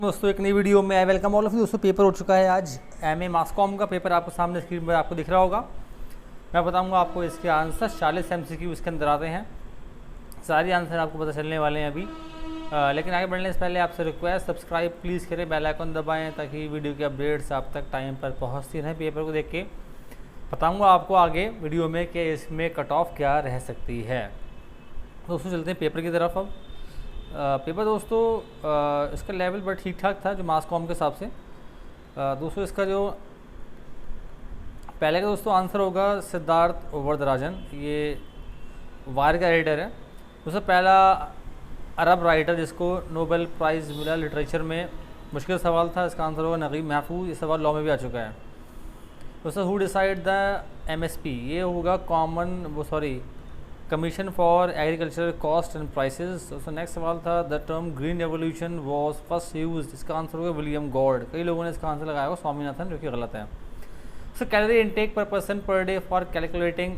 दोस्तों एक नई वीडियो में I welcome all of you. दोस्तों पेपर हो चुका है आज एमए मास कॉम का पेपर, आपको सामने स्क्रीन पर आपको दिख रहा होगा। मैं बताऊंगा आपको इसके आंसर 40 MCQ इसके अंदर आते हैं। सारे आंसर आपको पता चलने वाले हैं अभी। लेकिन आगे बढ़ने से पहले आपसे रिक्वेस्ट सब्सक्राइब प्लीज़ करें, बेल आइकन दबाएं ताकि वीडियो की अपडेट्स आप तक टाइम पर पहुँचती रहें। पेपर को देख के बताऊँगा आपको आगे वीडियो में कि इसमें कट ऑफ क्या रह सकती है। दोस्तों चलते हैं पेपर की तरफ। अब पेपर दोस्तों इसका लेवल बड़ा ठीक ठाक था जो मास कॉम के हिसाब से। दोस्तों इसका जो पहले का दोस्तों आंसर होगा सिद्धार्थ वरदराजन, ये वायर का एडिटर है। दोस्तों पहला अरब राइटर जिसको नोबेल प्राइज़ मिला लिटरेचर में, मुश्किल सवाल था, इसका आंसर होगा नगीब महफूज। ये सवाल लॉ में भी आ चुका है। दोस्तों हु डिसाइड द MSP, ये होगा commission for agricultural cost and prices. दोस्तों नेक्स्ट सवाल था the term green revolution was first use, इसका आंसर होगा विलियम गॉर्ड। कई लोगों ने इसका आंसर लगाया होगा स्वामीनाथन, जो कि गलत है। सो कैलोरी इनटेक पर person per day for calculating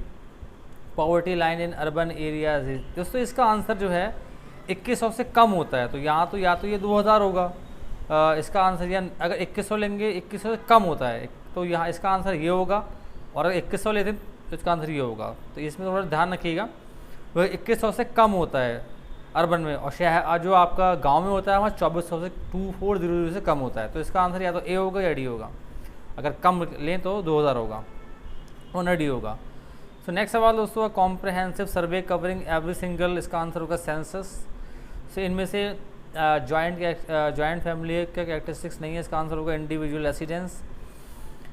poverty line in urban areas. दोस्तों इसका आंसर जो है 2100 से कम होता है, तो या तो ये 2000 होगा इसका आंसर, या अगर 2100 लेंगे 2100 से कम होता है तो यहाँ इसका आंसर ये होगा, और अगर 2100 लेते हैं तो इसका आंसर ये होगा। तो इसमें थोड़ा ध्यान रखिएगा, वह 2100 से कम होता है अर्बन में, और शहर जो आपका गांव में होता है वहाँ 2400 से 2400 से कम होता है। तो इसका आंसर या तो ए होगा या डी होगा। अगर कम लें तो 2000 होगा, और डी होगा। सो नेक्स्ट सवाल दोस्तों कॉम्प्रहेंसिव सर्वे कवरिंग एवरी सिंगल, इसका आंसर होगा सेंसस। सो इनमें से जॉइंट फैमिली का कैरेक्टरिस्टिक्स नहीं है, इसका आंसर होगा इंडिविजुअल रेसिडेंस।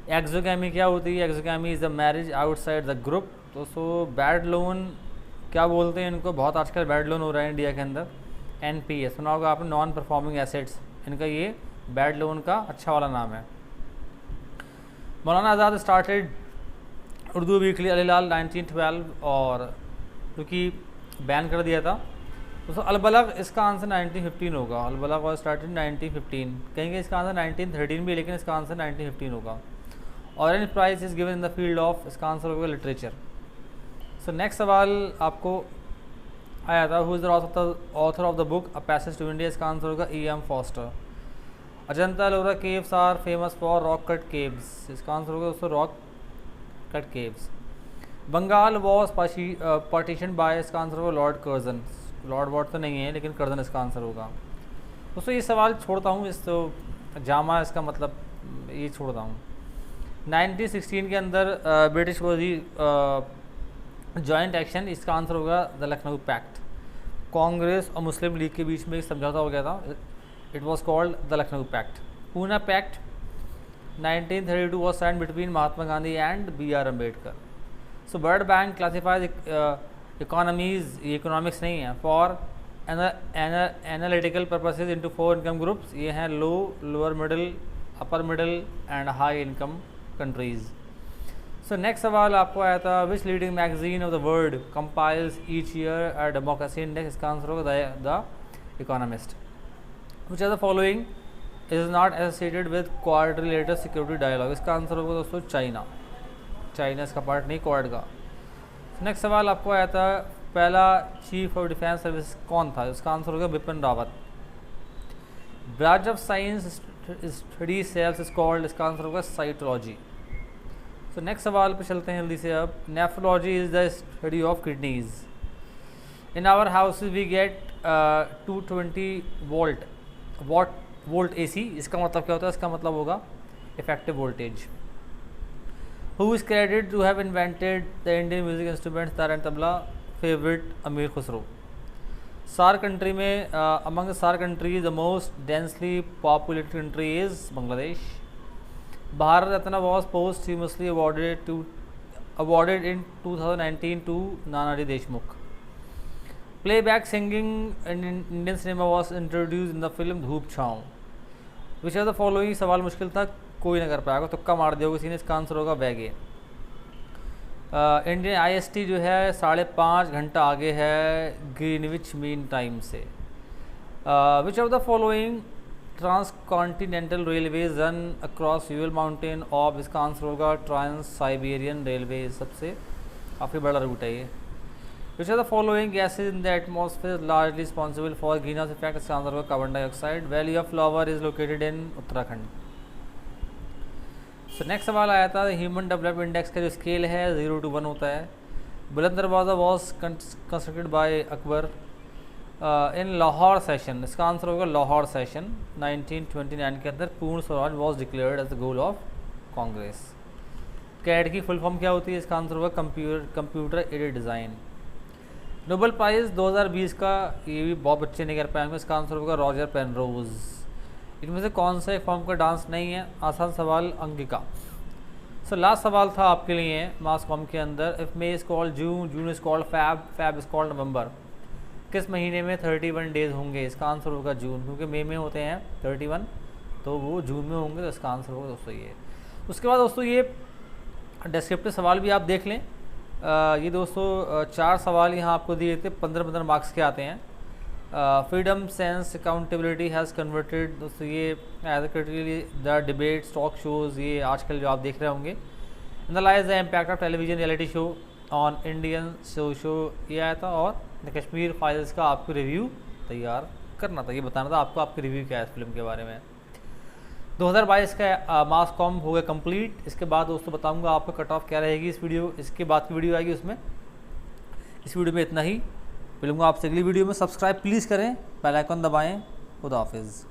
एक्सोगैमी क्या होती है? Exogamy is the marriage outside the group. दोस्तों बैड लोन क्या बोलते हैं इनको, बहुत आजकल बैड लोन हो रहा है इंडिया के अंदर। NPA सुना होगा आपने, नॉन परफॉर्मिंग एसेट्स, इनका ये बैड लोन का अच्छा वाला नाम है। मौलाना आज़ाद स्टार्टेड उर्दू वीकली अलीलाल 1912, और क्योंकि बैन कर दिया था। दोस्तों अलबलग इसका आंसर 1915 होगा। अलबलग वॉज स्टार्टेड 1915, कहेंगे इसका आंसर 1913 भी, लेकिन इसका आंसर 1915 होगा। Orange prize is given in the field of, इसका आंसर होगा लिटरेचर। सो नेक्स्ट सवाल आपको आया था who is the author of the book a passage to India, इसका आंसर होगा E.M. Forster. Ajanta Ellora caves are famous for rock cut caves, इसका answer होगा दोस्तों rock cut caves. Bengal was partition by, इसका आंसर होगा लॉर्ड कर्जन। लॉर्ड वॉट तो नहीं है, लेकिन कर्जन इसका आंसर होगा। दोस्तों ये सवाल छोड़ता हूँ, इस तो जामा इसका मतलब ये छोड़ता हूँ। 1916 के अंदर ब्रिटिश वॉजी जॉइंट एक्शन, इसका आंसर होगा द लखनऊ पैक्ट। कांग्रेस और मुस्लिम लीग के बीच में एक समझौता हो गया था, it was called the Lucknow pact. Poona pact 1932 was signed between Mahatma Gandhi and B.R. Ambedkar. So world bank classifies economies, ये इकोनॉमिक्स नहीं है, for analytical purposes into 4 income groups, ये हैं low, lower middle, upper middle and high income countries. So next सवाल आपको आया था which leading magazine of the world compiles each year a democracy index, इसका आंसर होगा the economist. Which are the following is not associated with quadrilateral security dialogue, इसका answer होगा दोस्तों China. China इसका पार्ट नहीं क्वाड का। Next सवाल आपको आया था पहला चीफ ऑफ डिफेंस सर्विस कौन था, इसका आंसर होगा Bipin Rawat. Branch of science study cells is called, इसका आंसर होगा साइटोलॉजी। तो नेक्स्ट सवाल पे चलते हैं जल्दी से। अब nephrology is the study of kidneys. In our house we get 220 volt AC, इसका मतलब क्या होता है? इसका मतलब होगा effective voltage. Who is credited to have invented the Indian music instrument तार एंड तबला? फेवरेट अमीर खुसरो। सार कंट्री में अमंग सार countries the most densely populated country is Bangladesh. Bharat Ratna was posthumously awarded in 2019 to Nanaji Deshmukh. Playback singing in Indian cinema was introduced in the film Dhoop Chhaon. Which are the following, सवाल मुश्किल था, कोई ना कर पाएगा, तुक्का मार दिया किसी ने, इसका आंसर होगा बैगे। इंडियन IST जो है 5.5 घंटा आगे है ग्रीनविच मीन टाइम से। Which of the following trans continental railways run across Ural mountain of, इसका आंसर होगा ट्रांस साइबेरियन रेलवे, सबसे काफ़ी बड़ा रूट है ये। Which of the following gases in the atmosphere is largely responsible for greenhouse effect? इसका answer होगा carbon dioxide. Valley of flower is located in Uttarakhand. So next सवाल आया था ह्यूमन डेवलपमेंट इंडेक्स का जो स्केल है 0 to 1 होता है. Buland Darwaza was constructed by Akbar in Lahore session. इसका आंसर होगा लाहौर सेशन 1929 के अंदर. Purna Swaraj was declared as the goal of Congress. CAD की फुल फॉर्म क्या होती है? इसका आंसर होगा computer aided design. Nobel prize 2020 का ये भी बहुत बच्चे नहीं कर पाएंगे. इसका आंसर होगा रॉजर पेनरोज. इनमें से कौन सा एक फॉर्म का डांस नहीं है? आसान सवाल अंगिका. सो लास्ट सवाल था आपके लिए मास कॉम के अंदर. If May is called June, June is called Feb, Feb is called November. किस महीने में 31 डेज़ होंगे? इसका आंसर होगा जून, क्योंकि मई में होते हैं 31, तो वो जून में होंगे. तो इसका आंसर होगा दोस्तों ये. उसके बाद दोस्तों ये डिस्क्रिप्टिव सवाल भी आप देख लें. ये दोस्तों 4 सवाल यहाँ आपको दिए थे, 15 मार्क्स के आते हैं. Freedom sense accountability has converted. दोस्तों ये as critically the debate stock shows, ये आजकल जो आप देख रहे होंगे. Analyse the impact of television reality show on Indian show ये आया था. और द कश्मीर फाइल्स का आपको रिव्यू तैयार करना था, ये बताना था आपको आपके रिव्यू क्या है इस फिल्म के बारे में. 2022 का मास कॉम हो गया कंप्लीट. इसके बाद दोस्तों बताऊंगा आपको कट ऑफ क्या रहेगी. इस वीडियो इसके बाद की वीडियो आएगी उसमें. इस वीडियो में इतना ही. मिलूंगा आपसे अगली वीडियो में. सब्सक्राइब प्लीज़ करें, बेल आइकन दबाएं. खुदा हाफिज़.